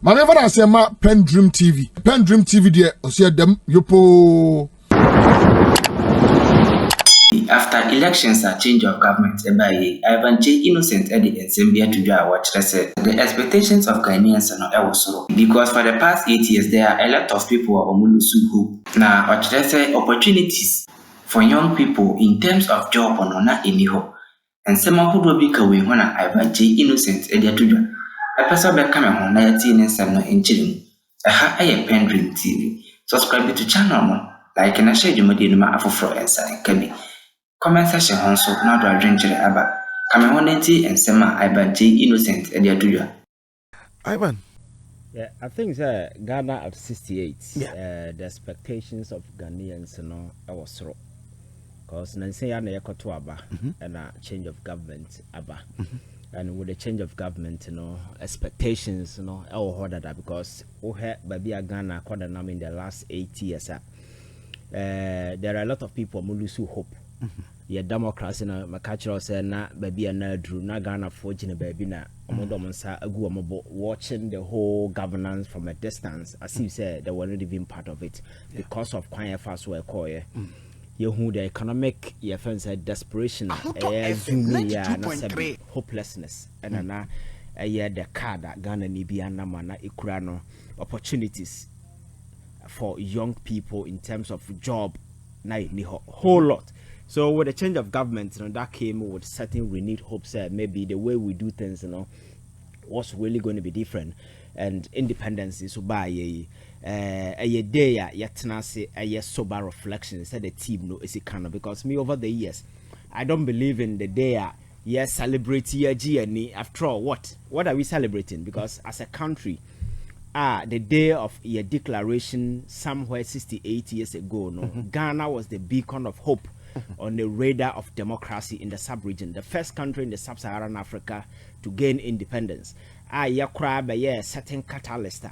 Maneva na say ma PENDREAM TV. PENDREAM TV there osia dem yopo. After elections and change of government, Ivan J. Innocent Eddie and Zambia to do our watch. The expectations of Ghanaians are not also because for the past 8 years there are a lot of people who are Omulusu hope. Now, opportunities for young people in terms of job or not in hope. And someone who will be away when Ivan J. Innocent Eddie to do. A person will come on 19 and 7 in Chile. I have PENDREAM TV. Subscribe to channel like and I share your model for and Kabi. Comment section also now do I drink aba. Kamehonenti and Sema Ivan J. Innocent Edia. Ivan. Yeah, I think Ghana at 68. Yeah. The expectations of Ghanaians, I was through. Because Nancy and Yakoto Aba and a change of government Aba. And with the change of government, expectations, I will hold that because we had baby Ghana in the last 8 years. There are a lot of people who lose hope. Yeah, democracy na makacho say na baby na drew na Ghana fortune baby na omodomonsa agu omobo watching the whole governance from a distance as if say they were not even part of it because of Kyei fast work you who the economic fence desperation hopelessness and na the card that Ghana ni bi anama na ikura no opportunities for young people in terms of job na ni whole lot. So with the change of government, that came with certain renewed hopes that maybe the way we do things, was really going to be different. And independence is by a day, yet a sober reflection. Said the team is a kind of because me over the years, I don't believe in the day. Yes, celebrate year G. After all, what are we celebrating? Because as a country, the day of your declaration somewhere 68 years ago, Ghana was the beacon of hope. On the radar of democracy in the sub-region, the first country in the sub-Saharan Africa to gain independence. Certain catalyst.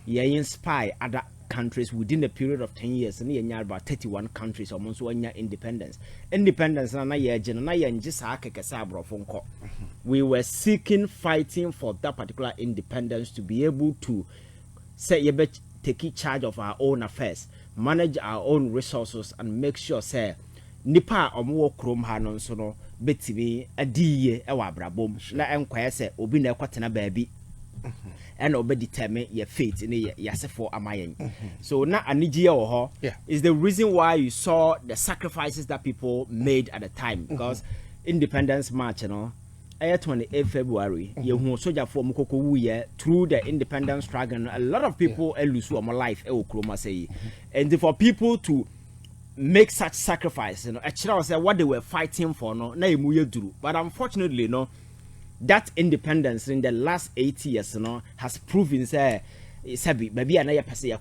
Inspire other countries within a period of 10 years. And about 31 countries almost 1 year independence. Independence we were seeking, fighting for that particular independence to be able to say take charge of our own affairs, manage our own resources, and make sure say nipa omo krom ha no so no betimi adiye e wa brabom na enkwaya se obi na ekwatena baabi and obi determine your fate in yasefo amayen. So na anigiye wo ho is the reason why you saw the sacrifices that people made at the time because independence march 28 February you hu soldier for mukoko wuye through the independence struggle. A lot of people lose their life e okroma say and for people to make such sacrifice, actually I said what they were fighting for, but unfortunately, that independence in the last 8 years, has proven say, maybe another person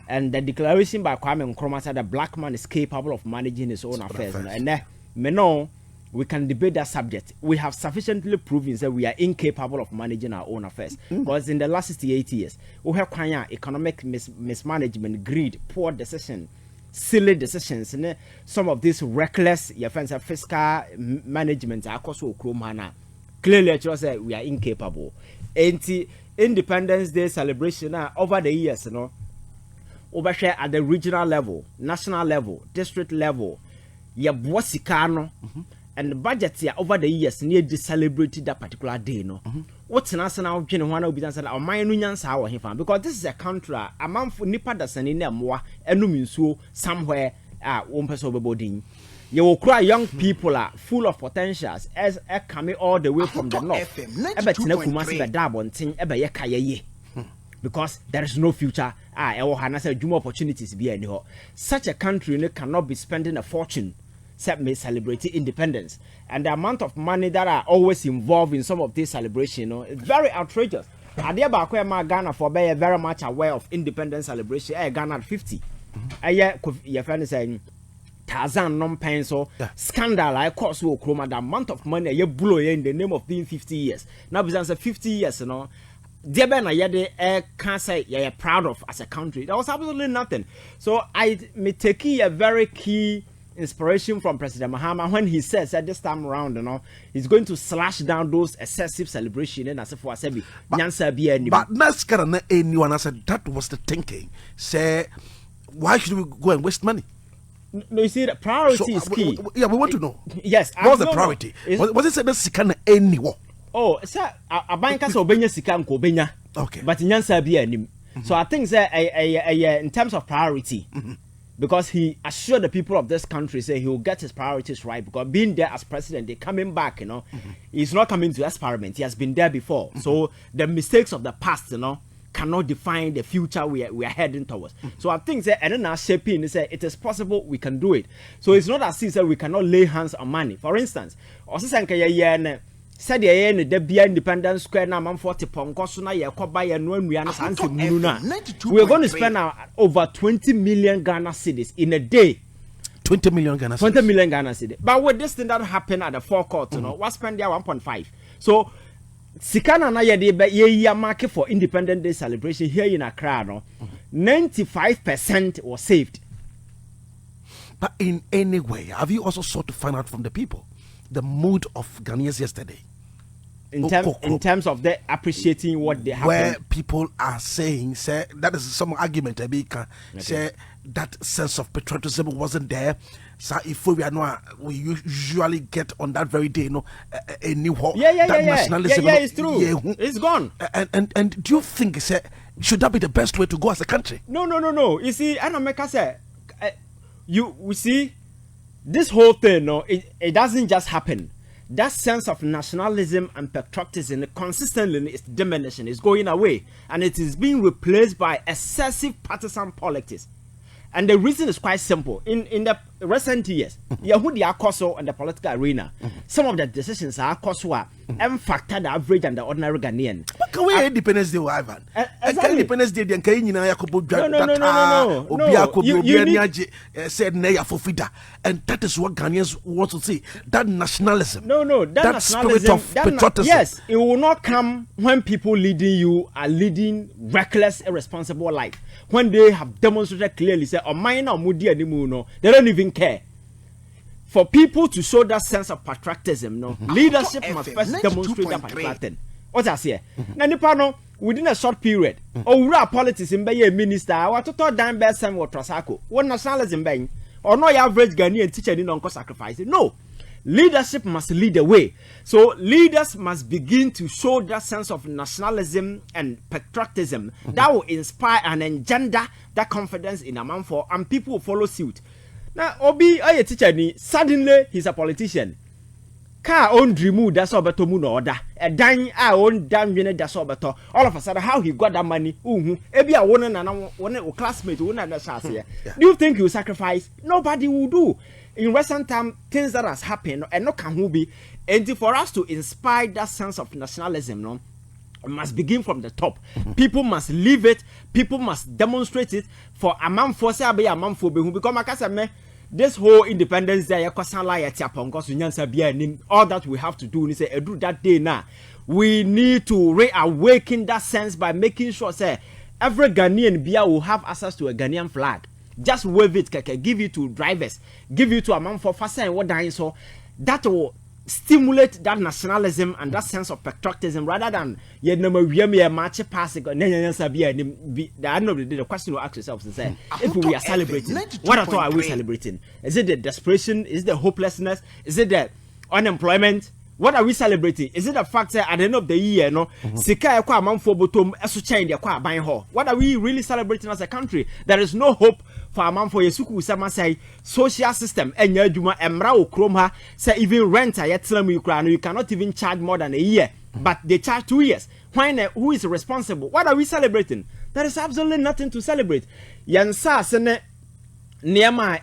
and the declaration by Kwame Nkrumah said the black man is capable of managing his own affairs, and we can debate that subject. We have sufficiently proven that we are incapable of managing our own affairs because in the last 68 years, we have economic mismanagement, greed, poor decision. Silly decisions, some of these reckless fiscal management are also clearly say we are incapable. Independence Day celebration over the years, overshare at the regional level, national level, district level, and the budget over the years need to celebrate that particular day. What's national one will be done our minunians how he found because this is a country a man for nipa that's an in more and so somewhere one person boarding. You will cry young people are full of potentials as coming all the way from the north. Because there is no future. Opportunities be anyhow. Such a country cannot be spending a fortune. May celebrate independence and the amount of money that are always involved in some of these celebrations, it's very outrageous. Ghana for being very much aware of independence celebration. Ghana at 50. Your friend is saying Tarzan non-pencil scandal. I course the amount of money you blow in the name of being 50 years. Now because 50 years, can't say you're proud of as a country. That was absolutely nothing. So I may take a very key inspiration from President Mahama when he says at this time around, he's going to slash down those excessive celebration and as if for Sebi. But that's kind of anyone. I said that was the thinking. Say, why should we go and waste money? No, you see, the priority is key. We want to know. Yes, what's the priority? Was it said that Sikana anyone? Oh, sir, a banker so benya sikan ko benya. Okay. But nyansa bi anim. So I think that in terms of priority, because he assured the people of this country, say he will get his priorities right. Because being there as president, they're coming back, he's not coming to experiment. He has been there before. So the mistakes of the past, cannot define the future we are heading towards. So I think that and then our shaping is it is possible we can do it. So it's not as if we cannot lay hands on money. For instance, said the Independence Square na man 40 ponkoso na ye koba ye no anua na sanse munu na. We are going to spend over 20 million Ghana cedis in a day. 20 million Ghana cedis. 20 million Ghana cedis. But with this thing that happened at the forecourt, what spend there 1.5. So Sikana na ye de ye market for Independence Day celebration here in Accra, 95% was saved. But in any way, have you also sought to find out from the people the mood of Ghanaians yesterday? In terms of the appreciating what they have, where people are saying, say that is some argument say that sense of patriotism wasn't there. So if we are not, we usually get on that very day, a new nationalism. Yeah, it's true. It's gone. And do you think should that be the best way to go as a country? No. You see, Anameka said, we see this whole thing. It doesn't just happen. That sense of nationalism and patriotism consistently is diminishing, is going away, and it is being replaced by excessive partisan politics. And the reason is quite simple. In the recent years, Yahudi are also in the political arena. Some of the decisions are also factor the average and the ordinary Ghanaian. But can we Independence Day, Ivan? Independence Day, no. Said and that is what Ghanaians want to see. That nationalism. No, that spirit of patriotism. Yes, it will not come when people leading you are leading reckless, irresponsible life. When they have demonstrated clearly, say, oh, mine or Mudi anymore, they don't even care. For people to show that sense of patriotism, leadership must first demonstrate that particular thing. What I say? Now, within a short period, or politics in Bay Minister, what to talk down best and what Trasako, what nationalism bang, or no average Ghanaian teacher in uncle sacrifice. No. Leadership must lead the way. So leaders must begin to show that sense of nationalism and patriotism that will inspire and engender that confidence in a man for, and people will follow suit. Now, Obi a teacher suddenly he's a politician. Car own dreamu that's all better moon order. A dine our own damn unit that's all better. All of a sudden, how he got that money? Maybe a one and one classmate who not that here. Do you think you sacrifice? Nobody will do. In recent time, things that has happened and no can be, and for us to inspire that sense of nationalism, it must begin from the top. People must live it. People must demonstrate it. For a man for say a man for who become a this whole Independence Day, all that we have to do is say do that day now. We need to reawaken that sense by making sure say every Ghanaian beer will have access to a Ghanaian flag. Just wave it, give it to drivers, give it to a man for faster and what dying. So that will stimulate that nationalism and that sense of patriotism rather than match passing. The end of the day, the question will ask yourself to say, if we are celebrating, what at all are we celebrating? Is it the desperation? Is it the hopelessness? Is it the unemployment? What are we celebrating? Is it the fact that at the end of the year, what are we really celebrating as a country? There is no hope for a man for Yesuku Sama say social system and Yajuma Emra Kromha say even rent you cannot even charge more than a year, but they charge 2 years. Who is responsible? What are we celebrating? There is absolutely nothing to celebrate. Yansa sene Niama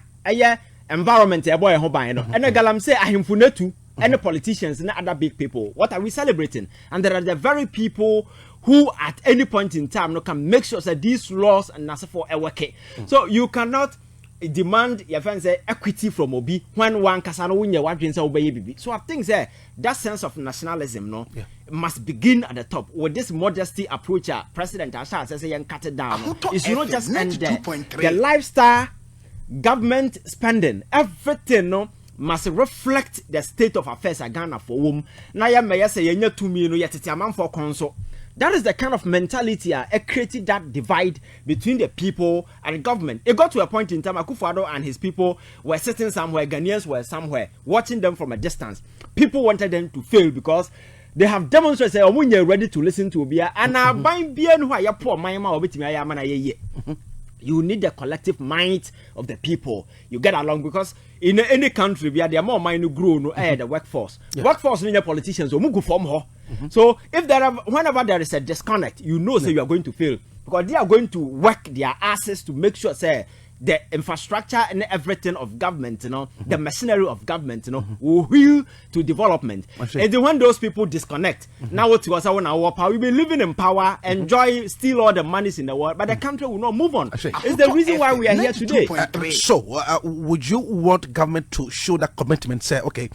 environment boy hobaino and a galam say ahimfunetu and the politicians and other big people. What are we celebrating? And there are the very people who at any point in time can make sure that these laws and for a work. So you cannot demand your friends equity from Obi when one casano win your wife obey. So I think that sense of nationalism must begin at the top with this modesty approach. President Asha says cut it down. It's not just end there. The lifestyle government spending, everything no must reflect the state of affairs at Ghana for whom. Na ya me say yenya tumi no yetete amam for konso. That is the kind of mentality created that divide between the people and government. It got to a point in time Akufo-Addo and his people were sitting somewhere, Ghanaians were somewhere, watching them from a distance. People wanted them to fail because they have demonstrated say when you're ready to listen to Obia and now buying beer no ya poor mama obetimi ayama ye. You need the collective mind of the people. You get along because in any country there are more mind grow no the workforce. Yeah. Workforce mean the politicians so mugu form ho. So if whenever there is a disconnect, you know say you are going to fail because they are going to work their asses to make sure say the infrastructure and everything of government, the machinery of government, will heal to development. And then when those people disconnect, now what was our power? We'll be living in power, enjoy, steal all the monies in the world, but the country will not move on. It's the reason why we are here today. Would you want government to show that commitment? Say, okay,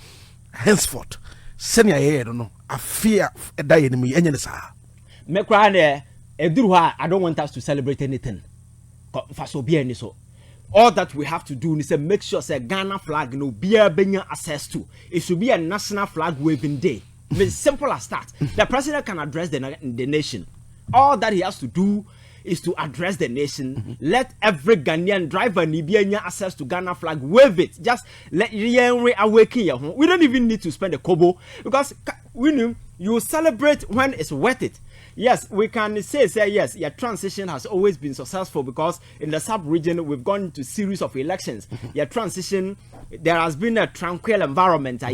henceforth, send your I don't know, I fear a die enemy. I don't want us to celebrate anything. All that we have to do is make sure say Ghana flag be access to. It should be a national flag waving day. It's simple as that. The president can address the nation. All that he has to do is to address the nation. Let every Ghanaian driver be access to Ghana flag, wave it. Just let awaken your home. We don't even need to spend a kobo because we know you celebrate when it's worth it. Yes, we can say yes, your transition has always been successful because in the sub-region we've gone to series of elections. Your transition, there has been a tranquil environment.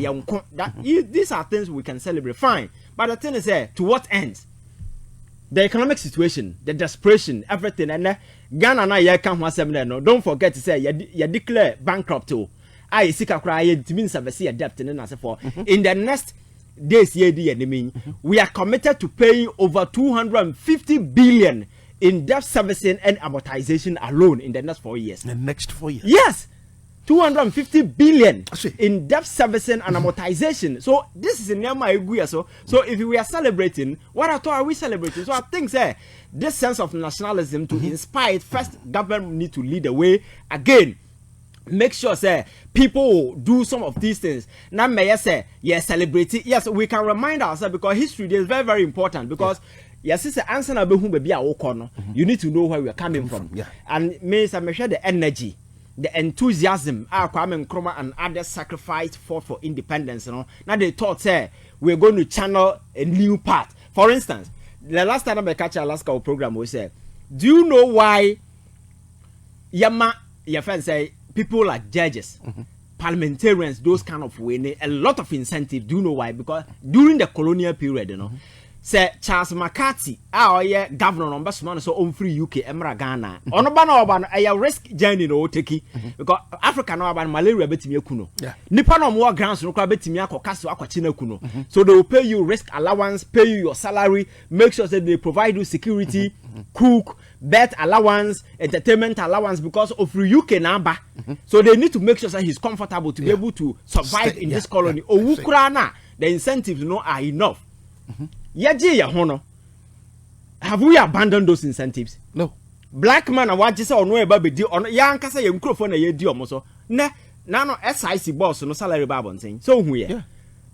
These are things we can celebrate, fine. But the thing is, to what end? The economic situation, the desperation, everything, and Ghana na ya can no. Don't forget to say you declare bankrupt. I see it means a debt in the next days we are committed to paying over 250 billion in debt servicing and amortization alone in the next 4 years. The next 4 years? Yes. 250 billion in debt servicing and amortization. So this is in Yama. So if we are celebrating, what at all are we celebrating? So I think this sense of nationalism to inspire it, first government need to lead the way. Again, make sure people do some of these things. Now may I say yes, celebrating. Yes, we can remind ourselves because history is very, very important because yes, it's the answer you need to know where we are coming from. Yeah. And may I share the energy, the enthusiasm Kwame Nkrumah and others sacrificed for independence. Now they thought we're going to channel a new path. For instance, the last time I catch Alaska program we said, do you know why your friends say people like judges, parliamentarians, those kind of way, a lot of incentive. Do you know why? Because during the colonial period, say Charles McCarthy, our governor number so on free UK, Emra Ghana. On a risk journey no take because Africa no about malaria betimi kuno. Nipa no more grants no betimi akokaso akwachina kuno. So they will pay you risk allowance, pay you your salary, make sure that they provide you security, cook, bed allowance, entertainment allowance because of free UK namba. So they need to make sure that he's comfortable to be able to survive in this colony. The incentives are enough. Have we abandoned those incentives? No. Black man and what just on about the on Yanka say microphone a year so no SIC boss no salary babon saying so here.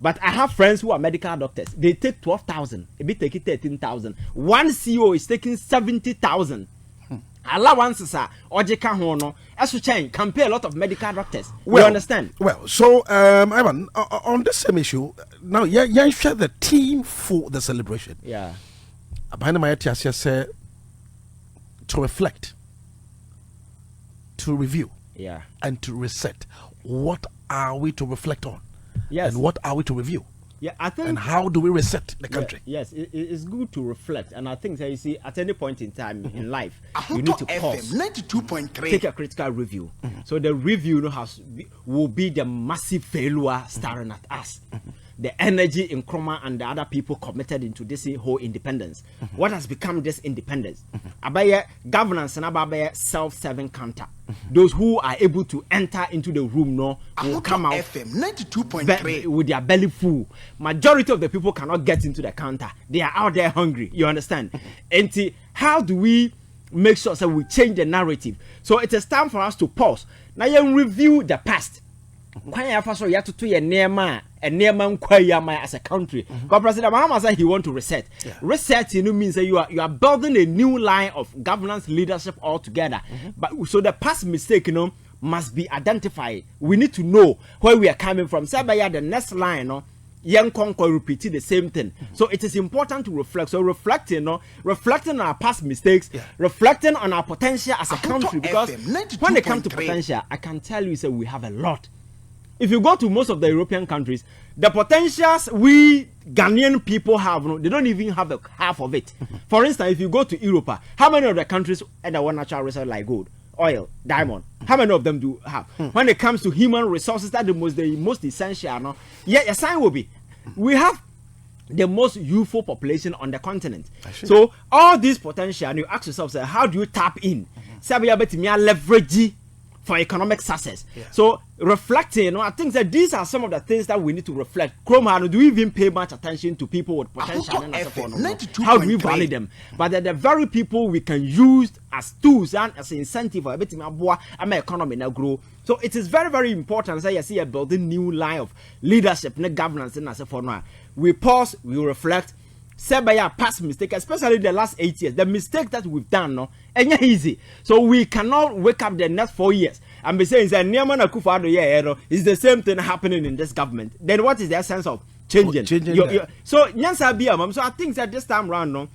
But I have friends who are medical doctors. They take 12,000, a bit take 13,000. One CEO is taking 70,000. Allowances are ojeka hono. As you change, compare a lot of medical doctors. You understand? Well, so Ivan, on this same issue, now you share the team for the celebration. Yeah. Behind my say to reflect, to review, and to reset. What are we to reflect on? Yes. And what are we to review? Yeah, I think. And how do we reset the country? Yes, it's good to reflect, and I think that you see, at any point in time in life, you need to pause, 92.3, take a critical review. So the review will be the massive failure staring at us. The energy in Nkrumah and the other people committed into this whole independence. What has become this independence? Abaye governance and abaye self-serving counter. Those who are able to enter into the room will come out FM 92.3 with their belly full. Majority of the people cannot get into the counter. They are out there hungry. You understand? And how do we make sure that we change the narrative? So it is time for us to pause. Now you review the past. Why you first you have to your nearman and nearman kwayama as a country. Because President Mahama said he want to reset. Reset means that you are building a new line of governance leadership altogether. But so the past mistake, must be identified. We need to know where we are coming from. Say by the next line, young conquer repeating the same thing. So it is important to reflect. So reflecting on our past mistakes, reflecting on our potential as a country. Because when it comes to potential, I can tell you, we have a lot. If you go to most of the European countries, the potentials we Ghanaian people have, they don't even have the half of it. For instance, if you go to Europe, how many of the countries and one natural resource like gold, oil, diamond, how many of them do have? When it comes to human resources, that the most essential. A sign will be we have the most youthful population on the continent. So all this potential, and you ask yourself, how do you tap in? Leverage for economic success. So reflecting, I think that these are some of the things that we need to reflect. Chroma, do we even pay much attention to people with potential? How do we value them? But they're the very people we can use as tools and as an incentive for everything economy now grow. So it is very, very important. As I see a building new line of leadership and governance and as for now. We pause, we reflect. Say by our past mistake, especially the last 8 years, the mistake that we've done, and easy. So we cannot wake up the next 4 years and be saying that is the same thing happening in this government. Then what is the essence of changing? So so I think that this time around,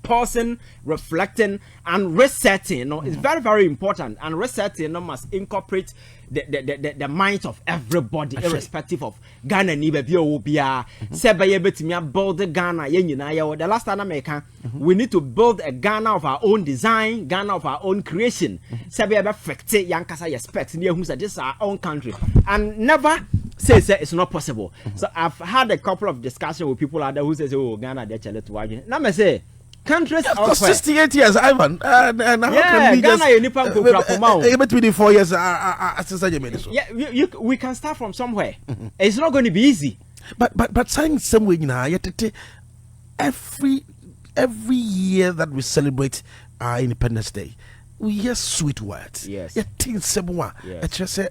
pausing, reflecting, and resetting is very, very important. And resetting must incorporate the minds of everybody, irrespective of Ghana. Build Ghana. The last time we need to build a Ghana of our own design, Ghana of our own creation. This is our own country, and never say it's not possible. So I've had a couple of discussions with people out there who say, "Oh, Ghana, they're challenged to watch." Now me say. Countries for 68 years, Ivan. And how can we just between 4 years? We can start from somewhere. It's not going to be easy. But saying somewhere, every year that we celebrate our Independence Day, we hear sweet words. Yes. It just say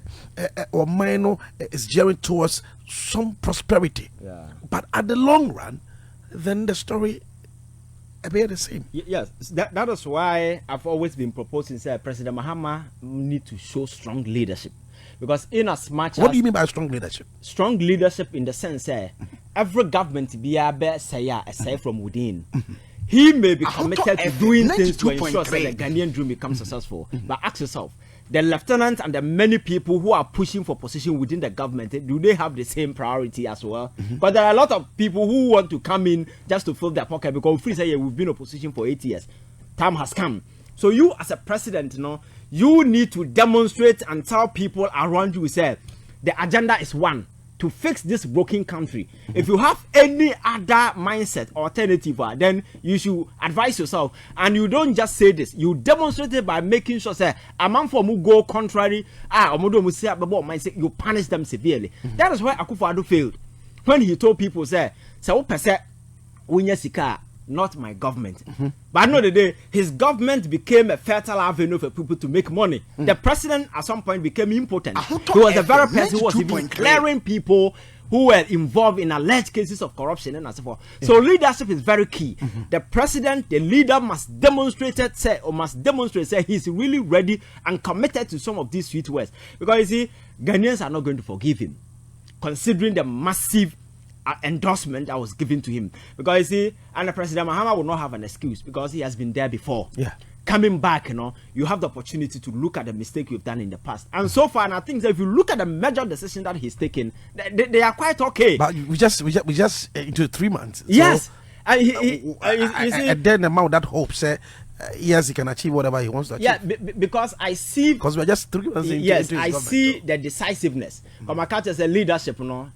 or minor is gearing towards some prosperity. Yeah. But at the long run, then the story appear the same. Yes, that is why I've always been proposing that President Mahama need to show strong leadership, because in as much what do you mean by strong leadership? Strong leadership in the sense every government be aside from within. He may be committed to doing things to ensure that the Ghanaian dream becomes successful. But ask yourself, the lieutenant and the many people who are pushing for position within the government, do they have the same priority as well? But there are a lot of people who want to come in just to fill their pocket, because we say we've been in opposition for 8 years. Time has come. So you as a president, you need to demonstrate and tell people around you, say, the agenda is one, to fix this broken country. If you have any other mindset or alternative, then you should advise yourself. And you don't just say this, you demonstrate it by making sure say a man for mu go contrary, you punish them severely. That is why Akufo-Addo failed. When he told people, say not my government. But at the end of the day, his government became a fertile avenue for people to make money. The president at some point became impotent. He was the very person who was even clearing people who were involved in alleged cases of corruption and so forth. So leadership is very key. The president, the leader must demonstrate he's really ready and committed to some of these sweet words. Because you see, Ghanaians are not going to forgive him, considering the massive endorsement that was given to him. Because you see, and the President Mahama will not have an excuse, because he has been there before. Coming back, you have the opportunity to look at the mistake you've done in the past. And so far, and I think that if you look at the major decision that he's taken, they are quite okay. But we just into 3 months. Yes. And then the amount that hope say yes, he can achieve whatever he wants to achieve. Yeah, because I see, because we're just 3 months into yes, I see the decisiveness. But my catch as a leadership, you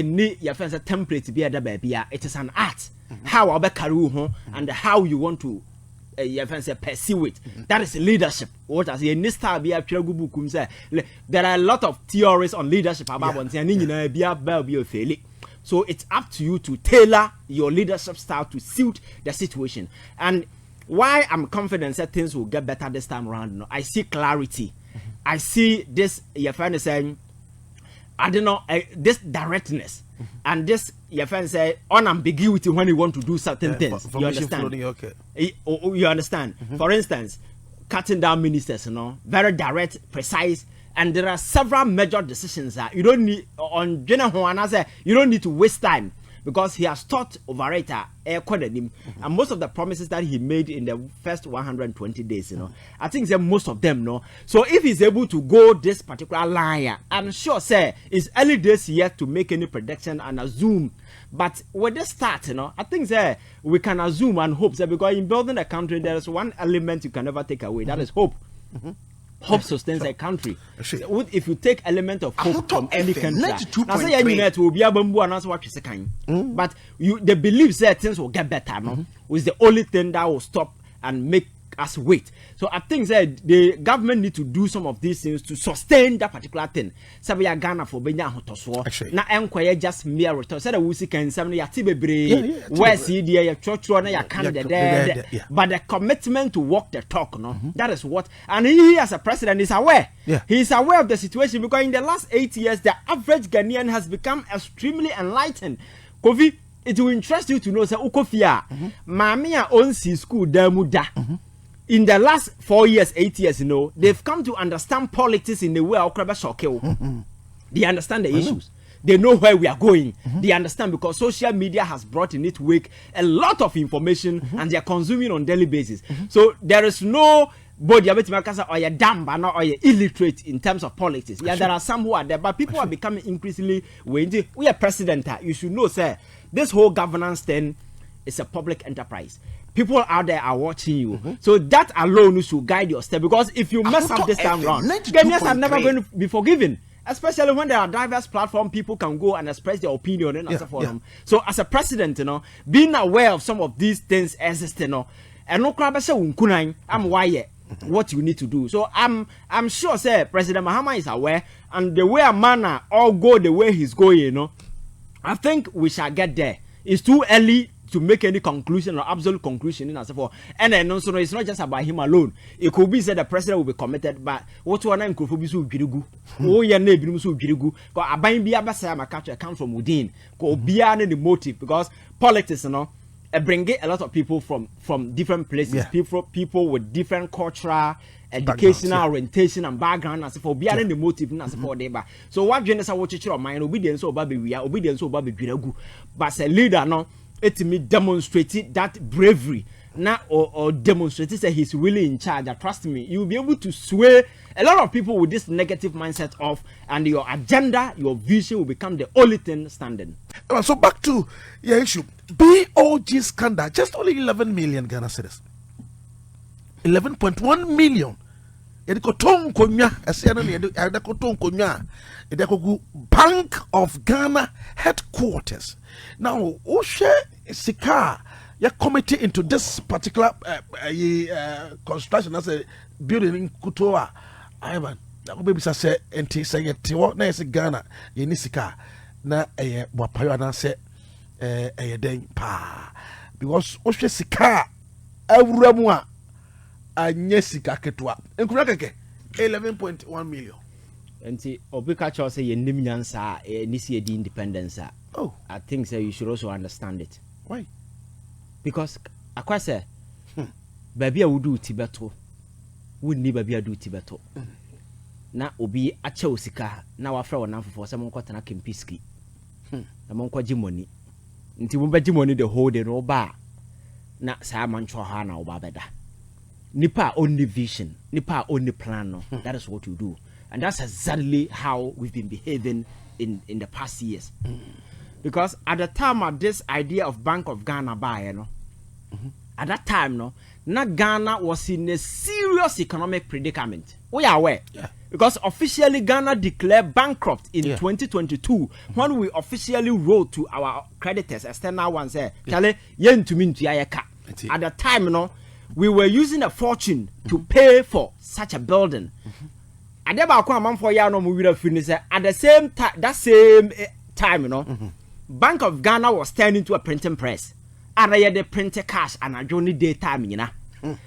need your friends a template to be a baby. It is an art. How about career and how you want to your friends pursue it. That is leadership. What as a nista be a gubu say there are a lot of theories on leadership about one thing, be a failure. So it's up to you to tailor your leadership style to suit the situation. And why I'm confident that things will get better this time around. I see clarity. I see this, your friend is saying, I don't know, this directness. And this, your friend say, unambiguity when you want to do certain things. You understand? Okay. You understand? For instance, cutting down ministers, very direct, precise, and there are several major decisions that you don't need on General Juana say you don't need to waste time because he has taught overrater and most of the promises that he made in the first 120 days, I think that most of them, So if he's able to go this particular line, I'm sure, say, it's early days yet to make any prediction and assume. But with this start, I think that we can assume and hope that because in building a country, there is one element you can never take away. That is hope. Hope sustains a country. If you take element of hope from any country, now say you will be able and answer what you say. But the belief that things will get better, is the only thing that will stop and make us wait. So I think that the government need to do some of these things to sustain that particular thing. So we are Ghana for Benya Hotoswo. Now enquire just mere return. So the Wusi can say ya tibebre where see the church na ya candidate. But the commitment to walk the talk, that is what. And he as a president is aware. He is aware of the situation because in the last 8 years the average Ghanaian has become extremely enlightened. Kofi, it will interest you to know say ukofia mamia onsi school damuda. In the last 4 years, 8 years, they've come to understand politics in the way of They understand the issues. They know where we are going. They understand because social media has brought in its wake a lot of information and they are consuming on daily basis. So there is no body or you're dumb or you're illiterate in terms of politics. Yeah, there are some who are there, but people are becoming increasingly we are president. You should know, sir, this whole governance thing is a public enterprise. People out there are watching you. So that alone should guide your step. Because if you mess up this time around, Ghanaians are never going to be forgiven. Especially when there are diverse platforms, people can go and express their opinion and answer for them. So as a president, being aware of some of these things existing, and no crab I'm why what you need to do. So I'm sure, say President Mahama is aware, and the way a man all go the way he's going, I think we shall get there. It's too early to make any conclusion or absolute conclusion in as for. And then also it's not just about him alone. It could be said the president will be committed, but what one name could be so beautiful. Oh, your name so beautiful. Because I buy be a capture account from within. Go beyond the motive because politics, bring a lot of people from different places. People with different cultural, educational orientation and background as for beyond the motive as for them. So what genus are watching your mind? Obedience or baby we are obedience or baby Giragu. But as a leader, it me demonstrated that bravery now or demonstrated that he's really in charge. Trust me, you'll be able to sway a lot of people with this negative mindset off, and your agenda, your vision will become the only thing standing. So back to your issue. BOG scandal, just only 11 million Ghana cedis. 11.1 million. Bank of Ghana headquarters. Now, Oshe Sika, your committee into this particular construction as a building in Kutoa. Ivan, that will be say, and say, Tiwa, na Ghana, Yenisika, na a Wapayo, say, a dang pa. Because Oshe Sika, every one. Anyesika ketwa enkurake 11.1 million enti obika cho say ye nim nyansa nisi di independence. Oh, I think so you should also understand it. Why? Because akwase baby a wudu tibeto wunni baby a do tibeto na obi acha osika na wafra wona fofo se monko tana kempiski na monko gimoni nti mo ba gimoni the whole day no ba na sa mancho ha na oba beda. Nipa only vision, Nipa only plan. No. That is what you do, and that's exactly how we've been behaving in the past years. Because at the time of this idea of Bank of Ghana buy, at that time, Ghana was in a serious economic predicament. We are aware. Because officially Ghana declared bankrupt in 2022 when we officially wrote to our creditors, external ones, say, Charlie, yen to me to at the time, we were using a fortune to pay for such a building. And at the same time, that same time, Bank of Ghana was turning into a printing press. And I had the printer cash and I only daytime,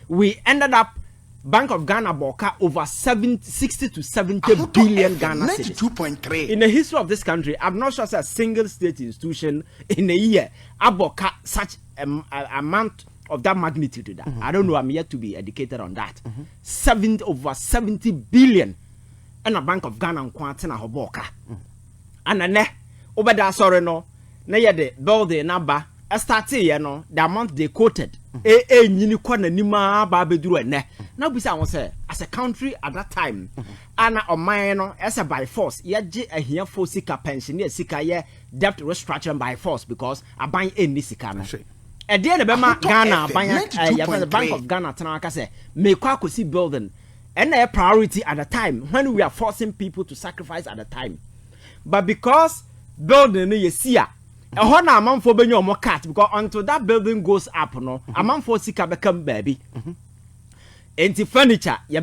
we ended up Bank of Ghana boka over 60 to 70 billion Ghana cedis. 92.3. In the history of this country, I'm not sure a single state institution in a year aboka such amount of that magnitude to that. I don't know, I'm yet to be educated on that. Over 70 billion and a Bank of Ghana and Quantina Hoboka. And a ne over that sorry no, na the Böldly number. I started, you know, the amount they quoted. Now, besides, as a country at that time, Anna or mine, as a by force, yet a here for Sika pension, yes, Sika, debt restructuring by force because I buy any Sika. A dear Bema Ghana, buying the Bank of Ghana, Tanaka say, make Kwakusi building, and a priority at the time when we are forcing people to sacrifice at the time. But because building, you see, a honor amount for being more cat because until that building goes up, no, amount for Sika become baby. Enti furniture, ya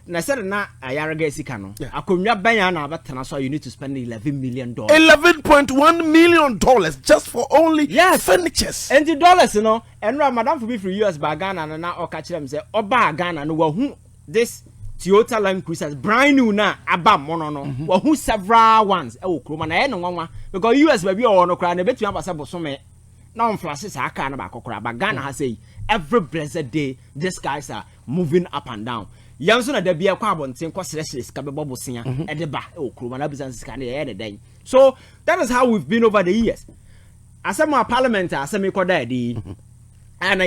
na said na ayarage Sika no. Akonya banya na abatana so you need to spend $11 million. $11.1 million just for only furnitures. And the dollars, you know, and madam for me from US by Ghana na o catch them say oba Ghana no who this Toyota Land Cruiser brand new na aba mono no who several ones e wo kroma na e no nwanwa because US baby o no kra na betu abasa bosome na on flashes aka na ba kokora but Ghana has say every blessed day these guys are moving up and down yanso na da bia kwa abonten kwa selesis ka bebo bosia e de ba e wo kroma na business ka na e den so that is how we've been over the years asema parliament asema ikoda di and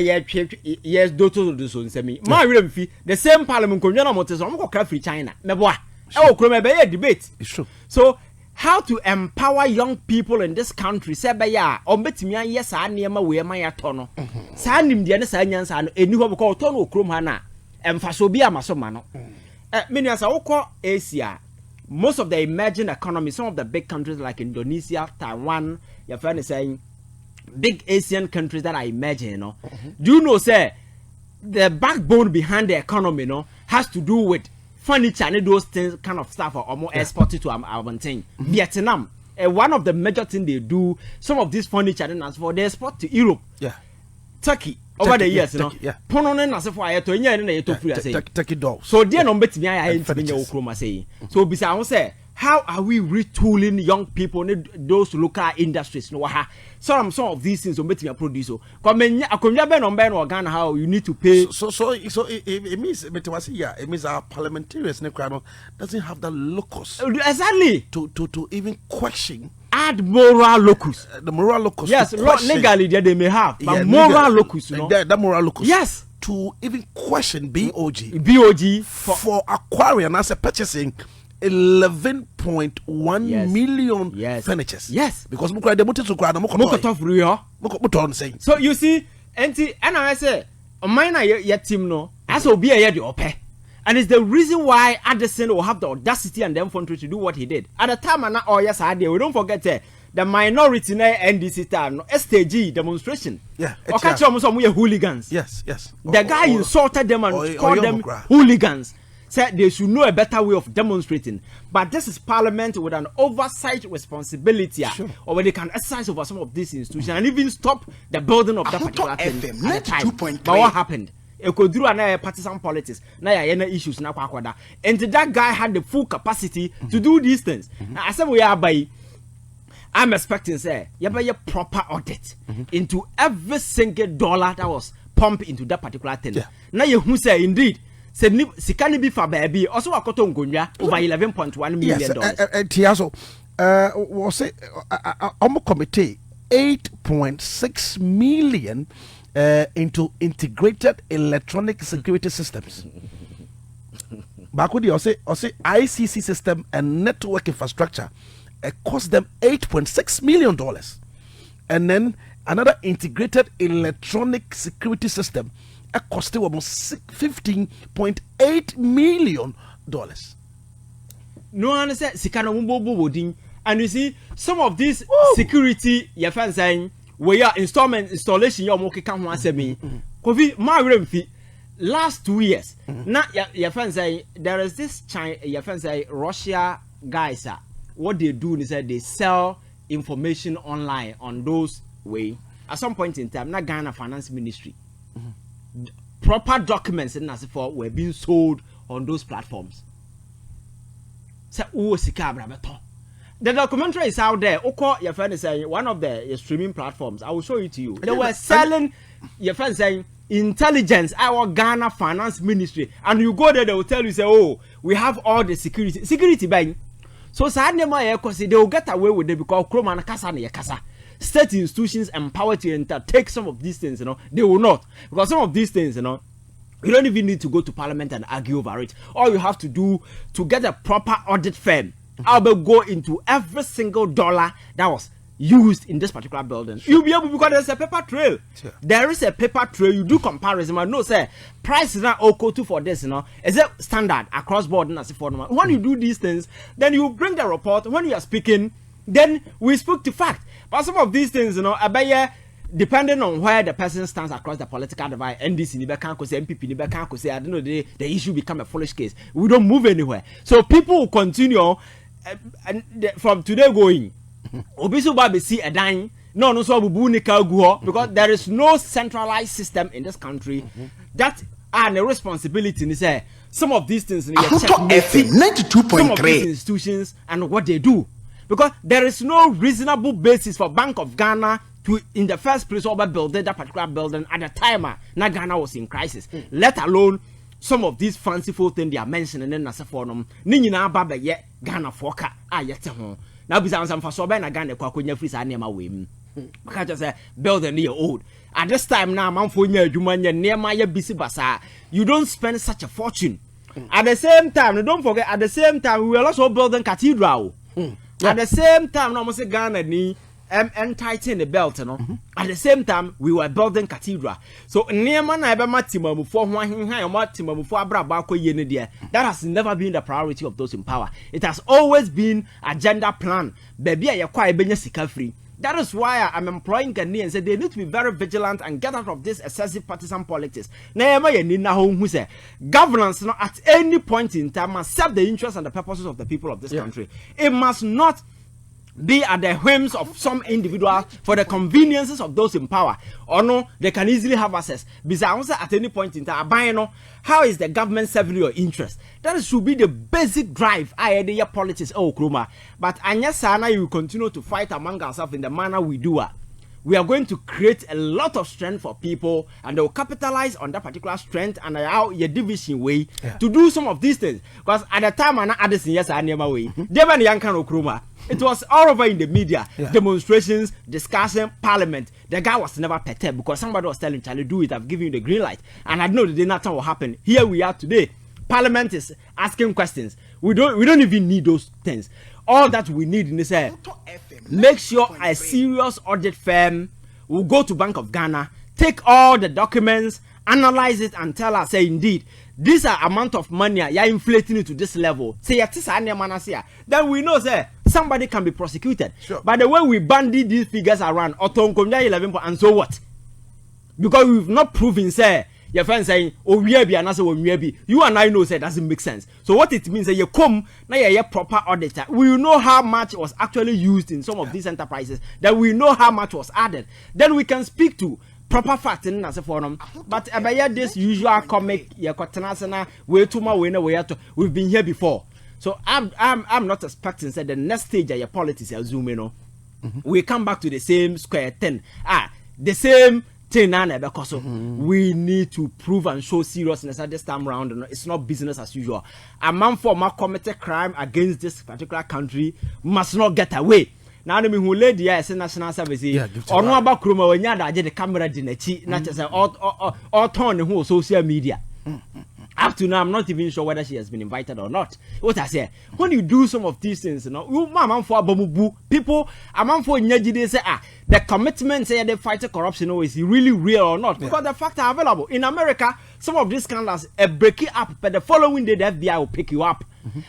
yes doto do so nsemi ma werem fi the same parliament konwa na moteso mo kokra free China mebo a e wo kroma be debate it's true so how to empower young people in this country say be ya o betimi an yes a niema we ma ya to no sa nim de ne sa nyansa no eni ho because to no okrom ha na emfaso bi amaso ma no many as wokọ Asia most of the emerging economies some of the big countries like Indonesia Taiwan your friend is saying big Asian countries that are emerging, you know. Do you know, say, the backbone behind the economy, you know, has to do with furniture and those things, kind of stuff, or more exported to our thing. Vietnam, one of the major things they do, some of this furniture, and as for they export to Europe, Turkey, over the years, you know. Pononen as for I to Turkey dolls. So, dear, no bet me, I ain't say. So, besides, say, how are we retooling young people in those local industries? No, some of these things will make me a producer. Come in, I come here on Ben or Ghana. How you need to pay? So it means it means our parliamentarians doesn't have the locus exactly to even question. Add moral locus. The moral locus. Yes, legally they may have, but moral locus. The moral locus. Yes. To even question BOG for acquiring as a purchasing 11.1 million furnitures. Yes. Because we the motor to grab so you see, and I say, mine your team no, as will be a year and it's the reason why Addison will have the audacity and the infantry to do what he did. At the time, and oh yes, I did. We don't forget the minority in NDC time, no STG demonstration. Yeah. Or catch them some hooligans. Yes. The guy insulted them and called them hooligans. Said they should know a better way of demonstrating, but this is parliament with an oversight responsibility, or where they can exercise over some of these institutions and even stop the building of that particular thing at the time. But what happened? It could do another partisan politics. Now issues now and that guy had the full capacity to do these things. Now, I said we are by. I'm expecting say you have a proper audit into every single dollar that was pumped into that particular thing. Now you who say indeed. Said Sikani be for baby also a cotton gunya over $11.1 million. Tiazo was it committee 8.6 million into integrated electronic security systems. Bakudi also ICC system and network infrastructure cost them $8.6 million. And then another integrated electronic security system cost almost $15.8 million. No one said Sikano, and you see some of these security your fans saying we are installation your monkey can once me. Kofi my remfi last 2 years. Now your fans say there is this China your fans say Russia guys what they do is that they sell information online on those way. At some point in time, not Ghana Finance Ministry proper documents in Nasifo were being sold on those platforms. So, the documentary is out there. Your friend is saying one of the streaming platforms. I will show it to you. They were selling. Your friend saying intelligence, our Ghana Finance Ministry, and you go there, they will tell you, say, oh, we have all the security buying. So sadly, they will get away with it because Kroma Kasa na Kasa. State institutions empowered to take some of these things, they will not, because some of these things, you don't even need to go to Parliament and argue over it. All you have to do to get a proper audit firm, I will go into every single dollar that was used in this particular building. You'll be able, because there's a paper trail. Sure. There is a paper trail. You do comparison. I know, say price is not OK2 for this. Is it standard across board? When you do these things, then you bring the report. When you are speaking, then we speak to fact. But some of these things, depending on where the person stands across the political divide, NDC, MPP, I don't know, the issue become a foolish case. We don't move anywhere. So people will continue from today going. Obisu baby see a dying. No, so because there is no centralized system in this country that are the responsibility. Some of these things, 92.3 some of these institutions and what they do, because there is no reasonable basis for Bank of Ghana to, in the first place, overbuild that particular building at the time now Ghana was in crisis. Let alone some of these fanciful things they are mentioning in Nasafonum. Nina Baba yet Ghana foka yet home. Now, because I'm for so bad, I got a quack free and near my whim. I just say, building near old. At this time now, I'm for you, near my busy bazaar. You don't spend such a fortune. At the same time, don't forget, at the same time, we are also building cathedral. At the same time, no must Ghana ni tighten the belt, At the same time, we were building cathedral. So near man I ever Matimamu for one Matimamu for Abrabako Yenidia. That has never been the priority of those in power. It has always been agenda plan. Baby, I acquire Benyasika free. That is why I'm employing Ghanaians. They need to be very vigilant and get out of this excessive partisan politics. Who say governance not at any point in time must serve the interests and the purposes of the people of this country. It must not be at the whims of some individuals for the conveniences of those in power, or no, they can easily have access. Because at any point in time, how is the government serving your interest? That should be the basic drive. I the politics, Kruma. But Anyasana, you continue to fight among ourselves in the manner we do. We are going to create a lot of strength for people, and they will capitalize on that particular strength and allow your division way to do some of these things. Because at the time, it was all over in the media, demonstrations, discussion, parliament. The guy was never perturbed because somebody was telling Charlie, do it, I've given you the green light. And I know that nothing will happen. Here we are today. Parliament is asking questions. We don't even need those things. All that we need in this make sure a serious audit firm will go to Bank of Ghana, take all the documents, analyze it, and tell us, say, indeed, this amount of money, you're inflating it to this level. Say, then we know, say, somebody can be prosecuted. Sure. By the way, we bandy these figures around, 11, and so what? Because we've not proven, say, your friend saying, oh, we be and I say, you and I know, say, doesn't make sense. So what it means, that you come, now you're a proper auditor. We know how much was actually used in some of these enterprises, that we know how much was added. Then we can speak to proper fact in as a forum. But about this usual comic, we've been here before. So I'm not expecting that the next stage of your politics are zooming. We come back to the same square 10. The same thing because we need to prove and show seriousness at this time round. It's not business as usual. A man for my committed crime against this particular country must not get away. Now the who led the national service or no about Kruma when you had the camera dinechi, not just all turn who social media. Up to now, I'm not even sure whether she has been invited or not. What I say, when you do some of these things, you man for Bamubu people, a man for Nyajide say, the commitment say they fight corruption is really real or not, because the facts are available. In America, some of these scandals break it up, but the following day the FBI will pick you up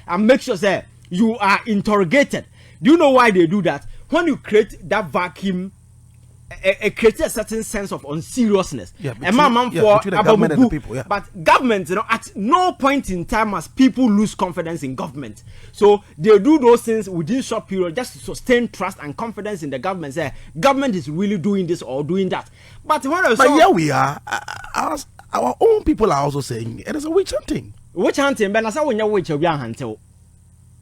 and make sure say you are interrogated. Do you know why they do that? When you create that vacuum, it creates a certain sense of unseriousness. Between the government and the people. But government, at no point in time must people lose confidence in government. So they do those things within short period just to sustain trust and confidence in the government. Say government is really doing this or doing that. But when here we are. our own people are also saying it is a witch hunting. Witch hunting, but when you're witch, you'll be a hunter.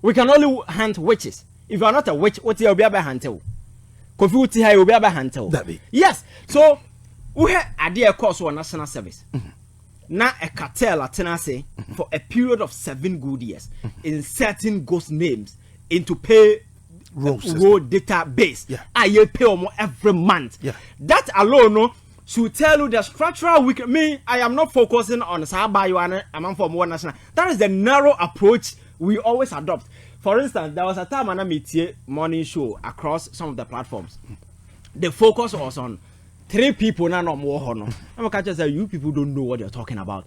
We can only hunt witches. If you are not a witch, what you'll be a hunter? Kofi High will be a hunter. Yes. So we had a dear course for national service. Now a cartel at Tennessee for a period of 7 good years, inserting ghost names into pay road database. Yeah. I pay almost every month. Yeah. That alone no, should tell you the structural weakness. Me, I am not focusing on Sabayuana, I'm for more national. That is the narrow approach we always adopt. For instance, there was a time when I meet morning show across some of the platforms. The focus was on 3 people now no more honor. I'm going to say you people don't know what you're talking about.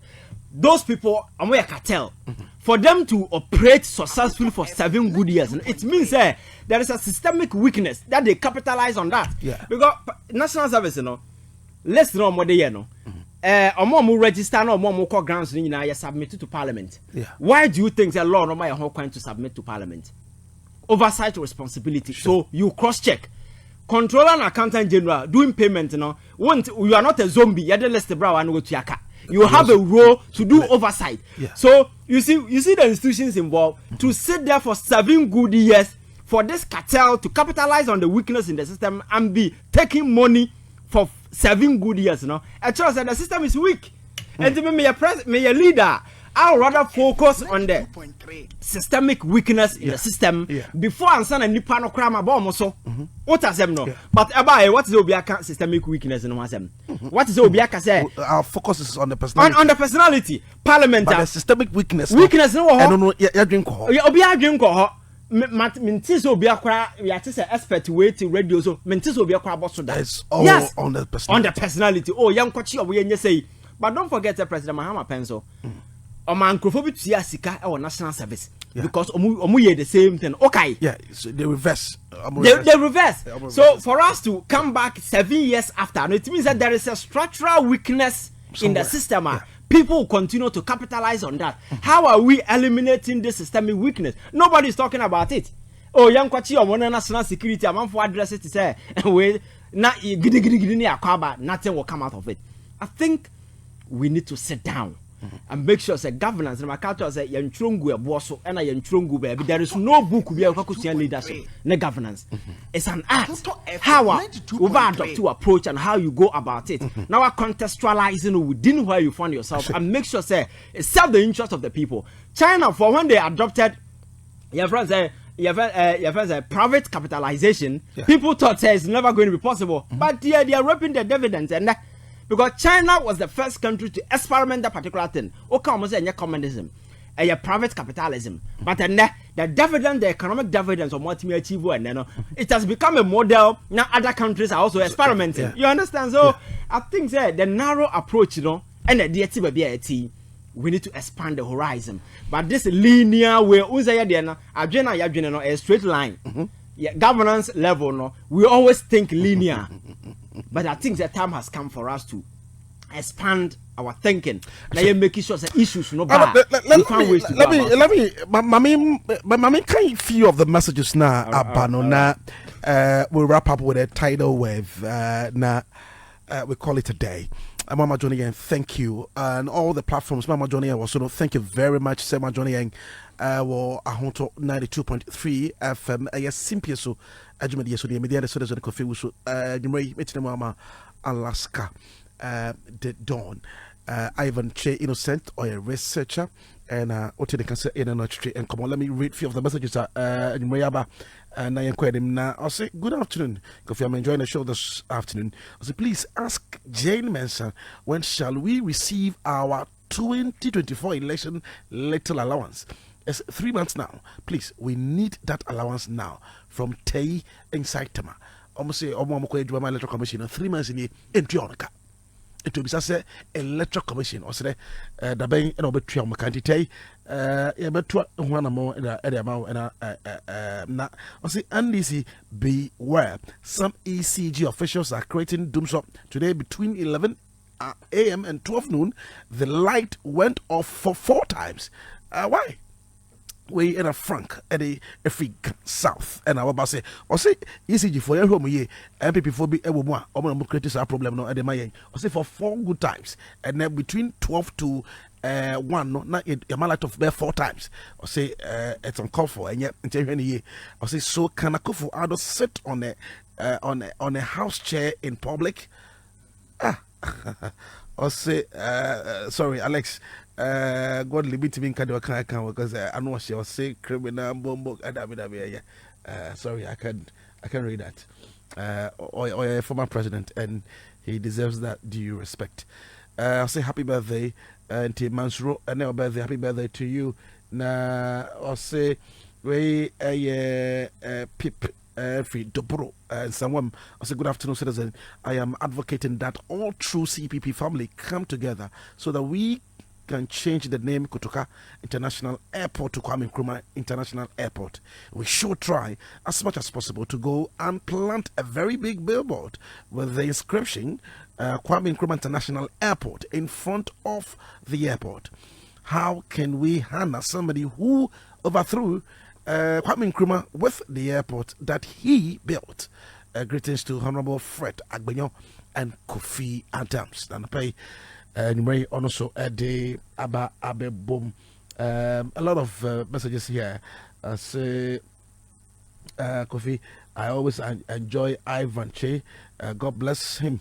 Those people are a cartel. For them to operate successfully for 7 good years, it means there is a systemic weakness that they capitalize on that. Yeah. Because national service, you know, let's know what they know. Register no more grants you submit to parliament. Yeah. Why do you think the law no matter how going to submit to parliament? Oversight responsibility. Sure. So you cross check. Controller and accountant general doing payment, you know. You are not a zombie, you're the list brow and go to yaka. You have a role to do oversight. Yeah. So you see the institutions involved to sit there for 7 good years for this cartel to capitalize on the weakness in the system and be taking money for 7 good years, you know. Actually, the system is weak. And to me, a leader, I'll rather focus on the systemic weakness in the system before I send a Nipano crama bomb. So, what does them know? But about what is Obiaka systemic weakness in one? What is Obiaka say? Our focus is on the personality. On the personality, parliament, but the systemic weakness. Weakness, no. I don't know. Yeah, drink alcohol. Obia drink alcohol. Mintis Obiakra, we are just an expert way to radio. So, Mintis Obiakra boss. That's all on the personality. On the personality. Oh, young coach, we say. But don't forget the President Mahama Pencil. Man Crophobic Sika or national service because omu the same thing. Okay. Yeah, so they reverse. They reverse. So for us to come back 7 years after, it means that there is a structural weakness in the system. Yeah. People will continue to capitalize on that. How are we eliminating this systemic weakness? Nobody is talking about it. Oh, young kwachi or one national security, I'm for address it to say, wait, nothing will come out of it. I think we need to sit down and make sure say governance. My culture say yantrungu eboso and a yantrungu baby. There is no book we have leadership, no governance. It's an art. How we adopt to approach and how you go about it. Now we're contextualizing within where you find yourself and make sure say it serve the interest of the people. China, for when they adopted your friends say private capitalization, people thought say it's never going to be possible. But they are reaping the dividends and because China was the first country to experiment that particular thing. Okay, almost a communism, a private capitalism. But then the dividend, the economic dividends of what we achieve, and it has become a model. Now other countries are also experimenting. Yeah. You understand? So I think that the narrow approach, and the DT, we need to expand the horizon. But this linear way, a straight line. Yeah, governance level, no, we always think linear. But I think the time has come for us to expand our thinking. Now you're making sure the issues no bad. Let me kind of few of the messages now. We'll wrap up with a title with we call it a day. Mama Johnny, and thank you, and all the platforms. Mama Johnny was sort of thank you very much. Say Mama Johnny, and well, I want to 92.3 FM. Yes, simple so. Ajumadi so the media so the coffee so you may meet them Mama Alaska the dawn. Ivan Che Innocent or a researcher and what they can say in a tree and come on, let me read a few of the messages in Mayaba. And I inquired him now. I'll say, good afternoon. If I'm enjoying the show this afternoon, I'll say, please ask Jane Manson, when shall we receive our 2024 election little allowance? It's 3 months now. Please, we need that allowance now from Kyei and Saitama. Almost say, my electoral commission 3 months in the Entionka. It will be say electoral commission or say the bank and over three Makantite but one more in the amount and I say NDC beware. Some ECG officials are creating doom shop today between 11 a.m. and 12 noon. The light went off for 4 times. Why? we in a frank at the Africa South, and I was say, or say, ECG for your home ye, MPP for be a woman, or create a problem no at the Mayan, or say for 4 good times, and then between 12 to 1, no, not a mallet of bear 4 times, or say it's uncalled for, and yet until any year, or say so can a couple out sit on a house chair in public, or say sorry Alex. God limit me kind of account because I know she was say criminal bomb. Sorry, I can't read that. Or a former president, and he deserves that due respect. I'll say happy birthday to Mansuro, and now birthday, happy birthday to you. Na I'll say we pip free dobro and someone. I'll say good afternoon, citizen. I am advocating that all true CPP family come together so that we can change the name Kotoka International Airport to Kwame Nkrumah International Airport. We should try as much as possible to go and plant a very big billboard with the inscription Kwame Nkrumah International Airport in front of the airport. How can we harness somebody who overthrew Kwame Nkrumah with the airport that he built? Greetings to Honorable Fred Agbenyo and Kofi Adams. And pay you may also a aba abe boom. A lot of messages here. Say Kofi, I always enjoy Ivan Che. God bless him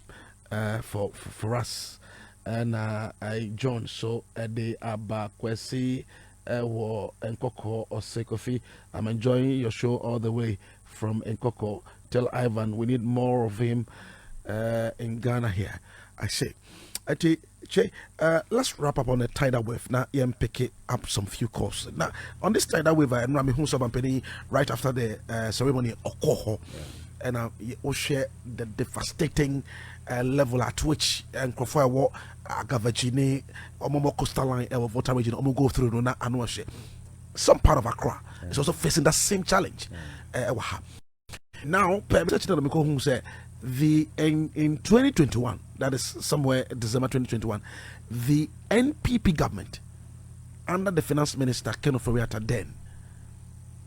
for us. And I John so the aba kwesi Nkoko or say Kofi. I'm enjoying your show all the way from Nkoko. Tell Ivan we need more of him in Ghana here. I say. Let's wrap up on a tidal wave. Now, pick up some few calls. Now, on this tidal wave, I'm right after the ceremony Okoho, and we'll share the devastating level at which and Crofo war Agavagine, Omomo coastal line, water region, go through Rona and some part of Accra is also facing that same challenge. Now, who said in 2021, that is somewhere December 2021, the NPP government under the finance minister Ken Ofori-Atta then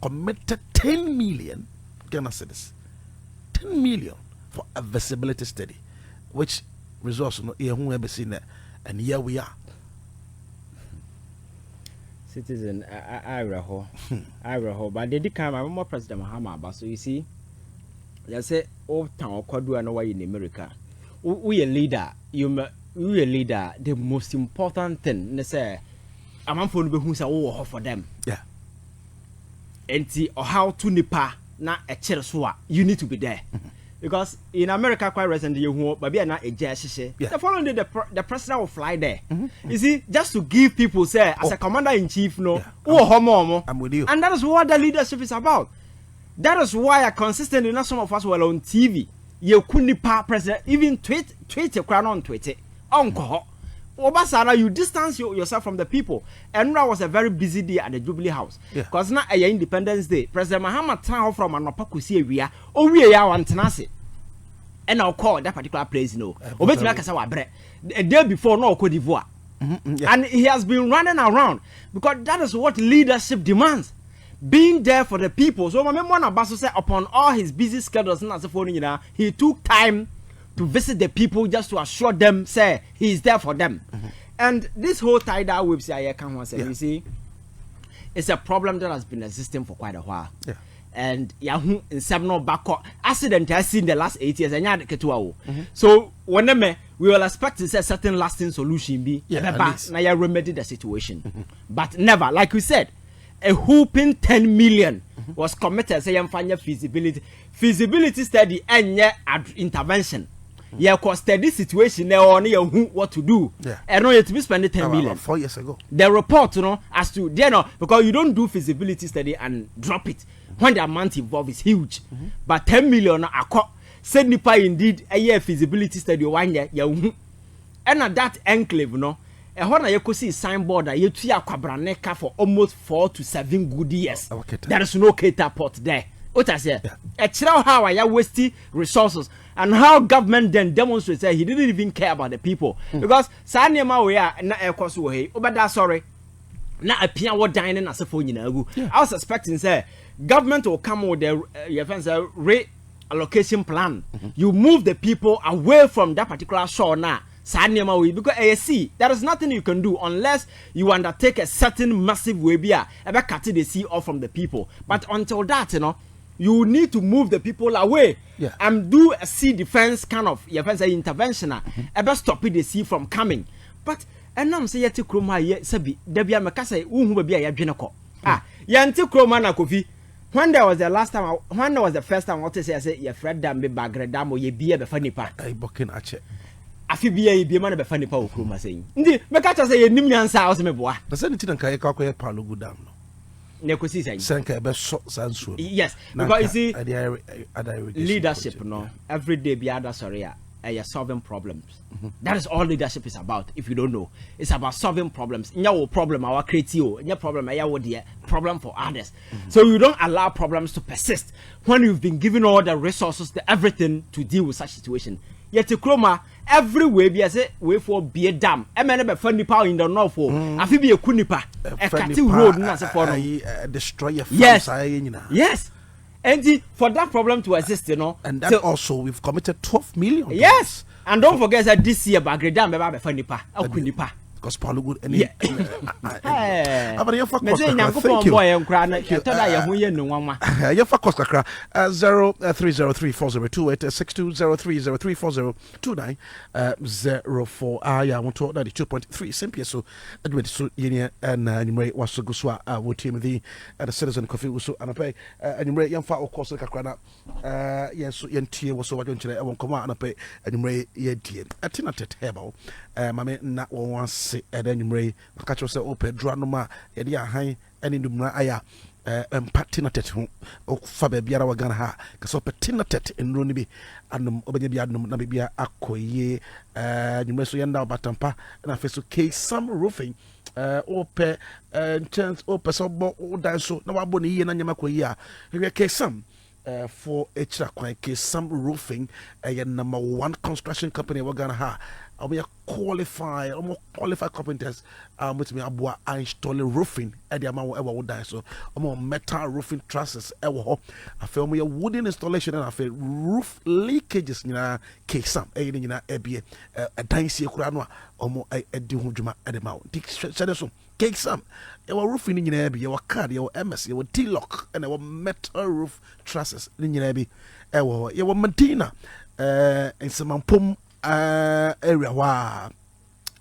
committed 10 million Ghana cedis, 10 million for a visibility study, which results in ever seen that, and here we are. Citizen, I reho, but they did come. I'm more President Mahama, but so you see. They say, "Oh, town Kwadu and why in America, we a leader. We a leader. The most important thing, they say, I'm on phone who's a war for them. Yeah. And see, or how to nipa na a cherswa. You need to be there, because in America, quite recently, you want, but be not a jazz. The following day, the president will fly there. You see, just to give people say, as a commander in chief, no, I'm with you, and that is what the leadership is about. That is why I consistently, not some of us were on TV. You couldn't pa president, even tweet a crown on Twitter. Uncle, Obasara, you distance yourself from the people. And that was a very busy day at the Jubilee House. Because now a Independence Day, President Mahama Town from Anopakusi area, oh, we are on Tenassi. And I'll call that particular place, no. A day before, no Cote d'Ivoire. And he has been running around because that is what leadership demands. Being there for the people. So my member Abaso said upon all his busy schedules and as a phone, he took time to visit the people just to assure them, say he is there for them. And this whole tidal website, you see, it's a problem that has been existing for quite a while. And Yahoo in several back accident has seen the last 8 years and so whenever we will expect to say certain lasting solution be now remedy the situation. But never, like we said, a whooping 10 million was committed. Say, I'm finding feasibility study and intervention. Yeah, cause steady situation there on what to do. And no, to be spending 10 million 4 years ago. The report, as to because you don't do feasibility study and drop it when the amount involved is huge. But 10 million said Nipa indeed a year feasibility study 1 year. And at that enclave, and when I could see signboard that you Kwabraneka for almost 4 to 7 good years. There is no cater port there. What I say? How I wasting resources and how government then demonstrates that he didn't even care about the people. Because Sanyama we are not a cost way. But that's sorry. na apia what dining as a phone in I was expecting say government will come with the reallocation plan. You move the people away from that particular shore now. Because there is nothing you can do unless you undertake a certain massive way about cutting the sea off from the people. But until that, you need to move the people away and do a sea defense kind of intervention about stopping the sea from coming. But and I'm saying to Kroma Sabi, Debia Macasa, who be a Genoko. Yanti Kroma na Kofi. When there was the last time, when there was the first time, what to say, I said, your friend damn be bagradamo, ye be a funny pa. I book in Ache. Afibia be man of a funny power, Kroma saying. Indeed, Macata say, Nimian South, me boy. The Senate and Kayako Palugu dam. Nekosi saying, Sanka best Sansu. Yes, because you see, leadership, no, every day be other sorry. You're solving problems. That is all leadership is about. If you don't know, it's about solving problems. No problem, our creative. No problem, problem for others. So you don't allow problems to persist when you've been given all the resources, everything to deal with such situation. Yet to Kroma, every way be as way for be a dam. I mean, a funny power in the north for. I feel be a kunipa, a catty road, not a for destroy your yes. And for that problem to exist, and that also we've committed 12 million. Yes, and don't forget that this year, Bagredam, Baba Fanipa, Kunipa. Because Paul good and thank you. Your focus 03034028 6203034029 I want to 92.3 simple so admit so and enumerate was so go what team the Citizen Coffee so and pay enumerate young fa of course kakra yes so yentie was so what don't you come out and pay enumerate ye die atina table mame na one say enumerate catch yourself open draw no ma ye dia han any numra aya patinatet ho fa ba biara wa Ghana ha ka so patinatet enro ni bi anum obanya bi anum na bia akoye numra so yenda batampa na fe so Kyei roofing ope chance ope so bo dan so na wa bo ni ye na nyama koyi a we Kyei for Kyei roofing number 1 construction company we Ghana ha qualified carpenters with me abua installing roofing at the amount ever die so metal roofing trusses ever I feel me a wooden installation and I feel roof leakages Kyei ebie a dance kurano a di hujuma at the mount Kyei our roofing in Yabi, our card, your MS, your T-lock, and our metal roof trusses in Yabi, our Medina, and some pum area wa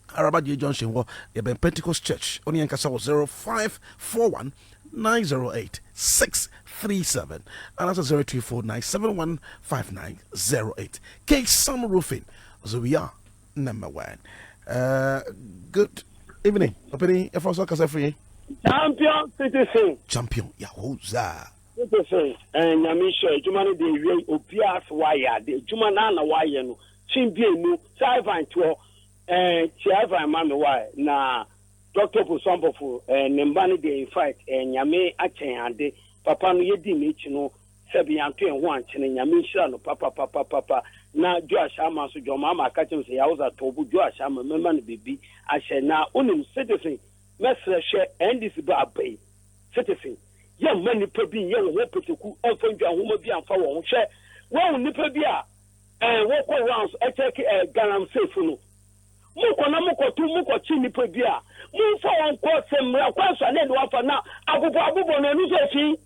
Arabaji Junction wa Yeben Pentecost Church only Yankasa 0541 908 637 and that's 0249 715908 Kyei roofing so we are number 1 good evening opening if I saw free champion citizen yahoza citizen and Yamisha Jumani de Opias wire the Jumanana wire no Chimbienu, Savan to Chiava Mammy wire na Dr. Pusompo and Nembani de in fight and Yame Achen and de Papa no Yedi Michino, Sebianto and one and Yamisha no Papa na Josh Amasu John Mama catching say I was at Tobu Josh Amma Memman baby I shall now unim citizen Messer share and this bar bay citizen young many probing young weapon to cook and find your woman be and follow share well nipabia walk around check galam safe no muko na muko tu muko chini pabia mu fa won ko semra kwaso na do afa na abubo na nu so fi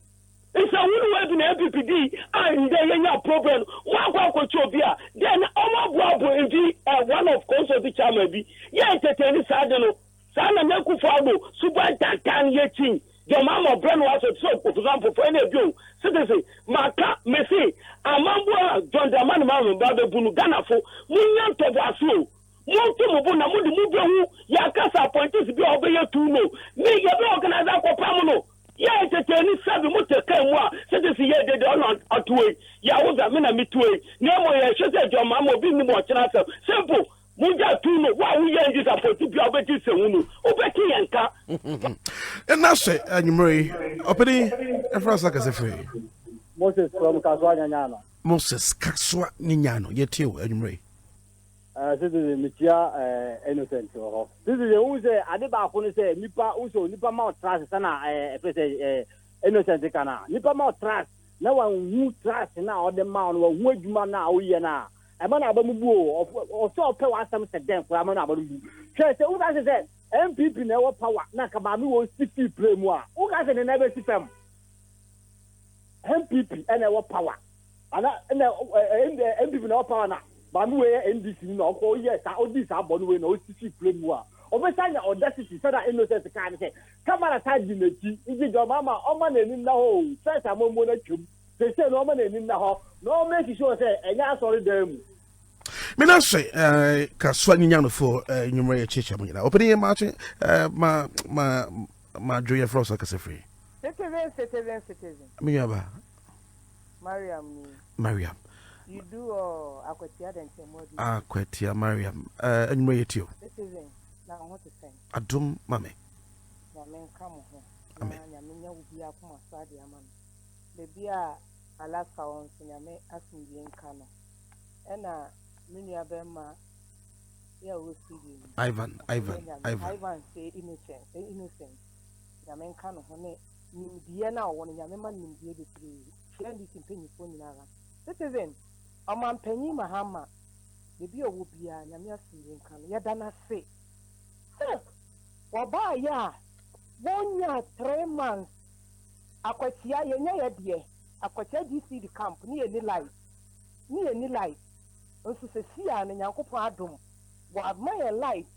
isa wonu we bi na PPD and there yenya problem wa kwa chobia then omabuabo evi one of council the chairman bi ye entertain sade no sana nyakufu abo super tantan yetin your mama brand was so for example for any bio citizen maka mesi amambo John Dramani mama babe bunu Ghana fo munya tobaso monto mo bona mo de mu behu ya kasa appointees bi obeye tu no me ye be organize akopam no ye entertain sabe mo te kan mu a citizen ye de on atwe ya wo za me na mitwe na mo ye hwese John mama obi ni mo chena simple Munja tuno wa we yen this support to be obeti sewunu obeti yanka and that's it Murray opening and for us like as free Moses from Kaswa Nyanyano Moses Kaswa Nyanyano yetio Murray citizen mitia innocent ho citizen who say ade ba ko say nipa who nipa ma trust sana innocent kana nipa ma trust na wa hu trust na o de ma no wa hu adwuma na o ye na e ma na ba mu bu o so pe wa asam se den ko ma na ba mu hwe say who say MPP na wo power na ka ba mi wo city play mu a who say na be system MPP na wo power ana na MPP na wo power na Bamu NDC no ko yes this abon we no sisi play mu a obesanya audacity so that innocent can say camera tag di mechi iji do mama o ma na ni na ho first amomo na twum say no ma na ni na ho no make sure say enya sorry dem me na say ka so nya no for nyumre ya checha mu nyina openi ma ma joye for so ka se free citizen me yaba Mariam you do akwatia den temodi akwatia Mariam anyumre yetio citizen na what to say adum mame na men kamo ho amen na nya ubi akoma sadi amam be bia Alaska on nyame asimbi nka no ena menua bema ya osidi Ivan say innocent nyame nka no ho ne nimdie na wo nyame ma nimdie de tiri fendi timpenyi fo nyina citizen Amampenyi Mahama, the be a whoopia, Yamiasi, and Yadana say. Waba ya 1 year 3 months. Aquatia, yea, dear. Aquatia DC the camp near any light. Also, Sia and Yakopo Adum. What my light.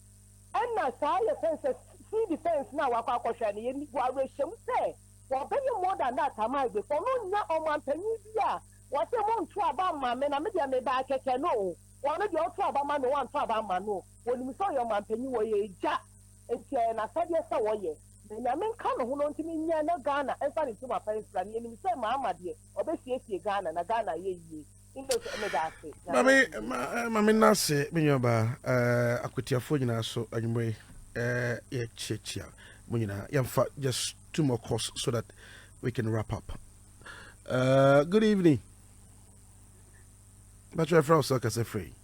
And I saw your fences see the fence now. Aquasha, and you are ratio say. For better more than that, I might be for no Amampenyi. What you want to about my men, I may back at no. One of your trouble man, one trouble man. When you saw your man, penny way, jack, and I said, yes, I was. Then I mean, come who don't mean near no Ghana, and funny to my parents, and you say, Mamma, dear, or basically Ghana, and a Ghana, ye. Mammy Nasi, Minyaba, Aquatia Fogina, so anyway, Chichia, Munina, just 2 more courses so that we can wrap up. Good evening. But you're from Soccer Free.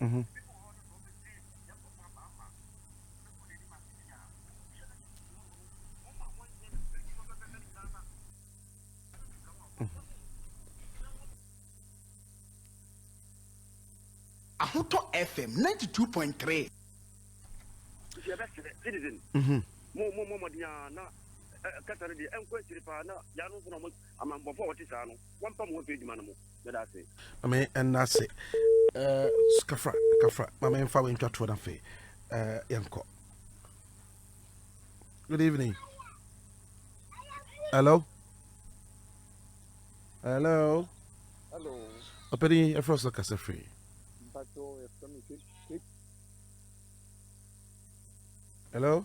Mm-hmm. Ahoto FM 92.3. citizen mo dia na katare di enko chiripa na ya no so no amambo fo woti sa no wampa mo pe djuma no mo da say and that's it. Kafra mama en fa we ntwa to na fe yanko. Good evening. Hello. Openi e frost ka se free. Hello.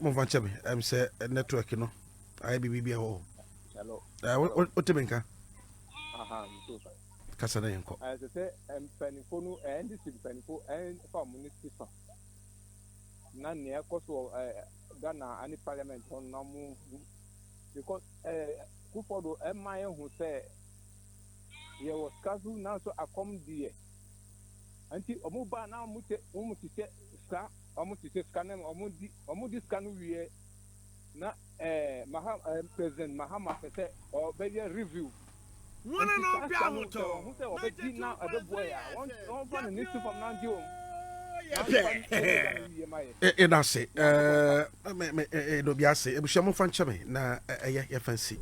Move on to me. I'm say network, you know. I be ho. Hello. What do you mean? Kasana yanko. As I say, penifonu and this penifo and community. None near Kosovo, Ghana, any parliament on no move because Kufodo and my who say, "Ye was Kazu now so I come dear." Until Omuba now almost to say scanning or scan we na President Mahama said or better review. No, that's it. No, biase. Ebushamo fanchame na ya fancy.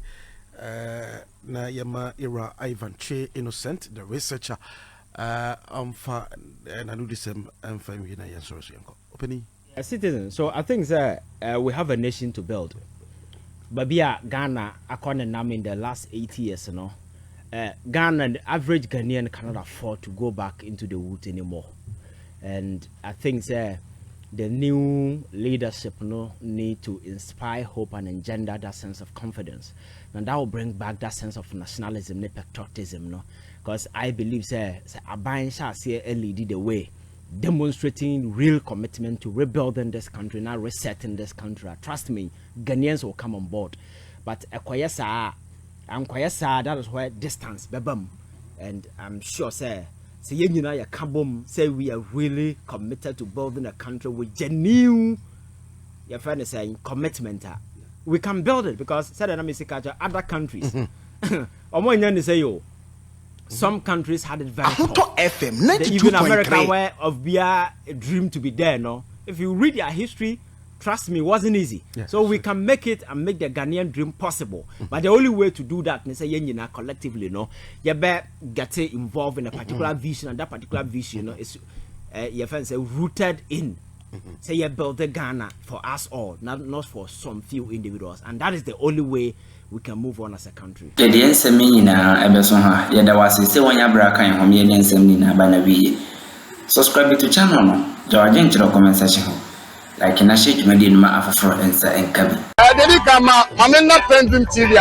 Na yama era Ivan Che Innocent, the researcher. For and I do the same. For me, na yansoros yanko. Opening. A citizen. So I think that we have a nation to build. But Ghana, according to in the last 8 years, you know, Ghana, the average Ghanaian cannot afford to go back into the woods anymore. And I think the new leadership need to inspire hope and engender that sense of confidence, and that will bring back that sense of nationalism, patriotism, because I believe Aban shall see lead the way, demonstrating real commitment to rebuilding this country, not resetting this country. Trust me, Ghanaians will come on board. But that is where distance bebum, and I'm sure say we are really committed to building a country with genuine your friend is saying commitment. We can build it because other countries some countries had it very tough. FM 92.3. Even America where of beer a dream to be there, if you read their history, trust me, it wasn't easy. Yes, so we can make it and make the Ghanaian dream possible. But the only way to do that is collectively, you better get involved in a particular vision, and that particular vision is your friends say rooted in. Say you build the Ghana for us all, not for some few individuals, and that is the only way we can move on as a country. Subscribe to channel, George into the comment section. Like in a shake, you may need my afro and Kabi. I'm PENDREAM TV.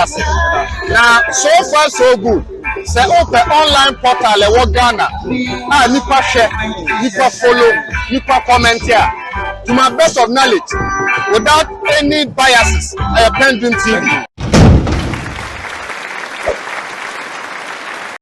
Now, so far so good. Say open online portal le Ghana. Nipa share, nipa follow, nipa comment here. To my best of knowledge, without any biases, PENDREAM TV.